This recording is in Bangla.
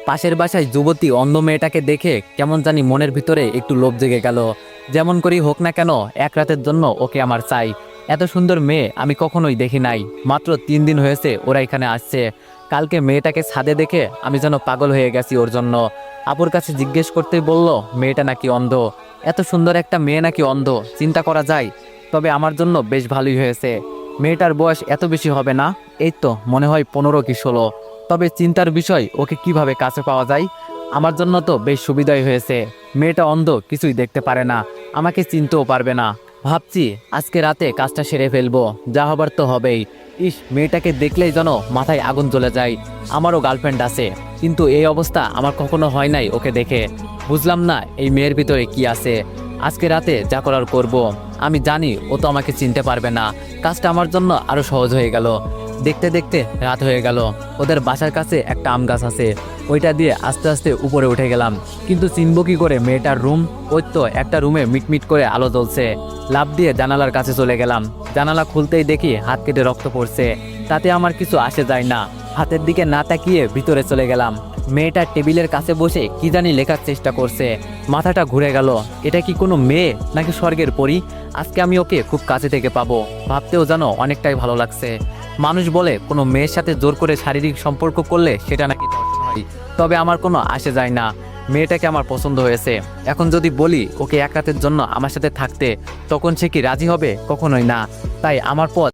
পাশের বাসায় যুবতী অন্ধ মেয়েটাকে দেখে কেমন জানি মনের ভিতরে একটু লোভ জেগে গেল। যেমন করেই হোক না কেন, এক রাতের জন্য ওকে আমার চাই। এত সুন্দর মেয়ে আমি কখনোই দেখি নাই। মাত্র 3 দিন হয়েছে ওরা এখানে আসছে। কালকে মেয়েটাকে ছাদে দেখে আমি যেন পাগল হয়ে গেছি ওর জন্য। আপুর কাছে জিজ্ঞেস করতেই বলল মেয়েটা নাকি অন্ধ। এত সুন্দর একটা মেয়ে নাকি অন্ধ, চিন্তা করা যায়। তবে আমার জন্য বেশ ভালোই হয়েছে। মেয়েটার বয়স এত বেশি হবে না, এই তো মনে হয় 15 কি 16। তবে চিন্তার বিষয়, ওকে কিভাবে কাছে পাওয়া যায়। আমার জন্য তো বেশ সুবিধাই হয়েছে। মেয়েটা অন্ধ, কিছুই দেখতে পারে না, আমাকে চিনতেও পারবে না। ভাবছি আজকে রাতে কাজটা সেরে ফেলবো, যা হবার তো হবেই। ইস, মেয়েটাকে দেখলেই যেন মাথায় আগুন জ্বলে যায়। আমারও গার্লফ্রেন্ড আছে, কিন্তু এই অবস্থা আমার কখনো হয় নাই ওকে দেখে। বুঝলাম না এই মেয়ের ভিতরে কি আছে। আজকে রাতে যা করার করব। আমি জানি ও তো আমাকে চিনতে পারবে না। কাজটা আমার জন্য আরো সহজ হয়ে গেল। দেখতে দেখতে রাত হয়ে গেল। ওদের বাসার কাছে একটা আম গাছ আছে, ওইটা দিয়ে আস্তে আস্তে উপরে উঠে গেলাম। কিন্তু চিনব কি করে মেয়েটার রুম? ওই তো একটা রুমে মিটমিট করে আলো জ্বলছে। লাফ দিয়ে জানালার কাছে চলে গেলাম। জানালা খুলতেই দেখি হাত কেটে রক্ত পড়ছে। তাতে আমার কিছু আসে যায় না, হাতের দিকে না তাকিয়ে ভিতরে চলে গেলাম। মেয়েটা টেবিলের কাছে বসে কি জানি লেখার চেষ্টা করছে। মাথাটা ঘুরে গেল। এটা কি কোনো মেয়ে নাকি স্বর্গের পরী? আজকে আমি ওকে খুব কাছে থেকে পাবো, ভাবতেও যেন অনেকটাই ভালো লাগছে। মানুষ বলে কোনো মেয়ের সাথে জোর করে শারীরিক সম্পর্ক করলে সেটা নাকি ধর্ষণ হয়। তবে আমার কোনো আসে যায় না। মেয়েটাকে আমার পছন্দ হয়েছে। এখন যদি বলি ওকে এক রাতের জন্য আমার সাথে থাকতে, তখন সে কি রাজি হবে? কখনোই না। তাই আমার পথ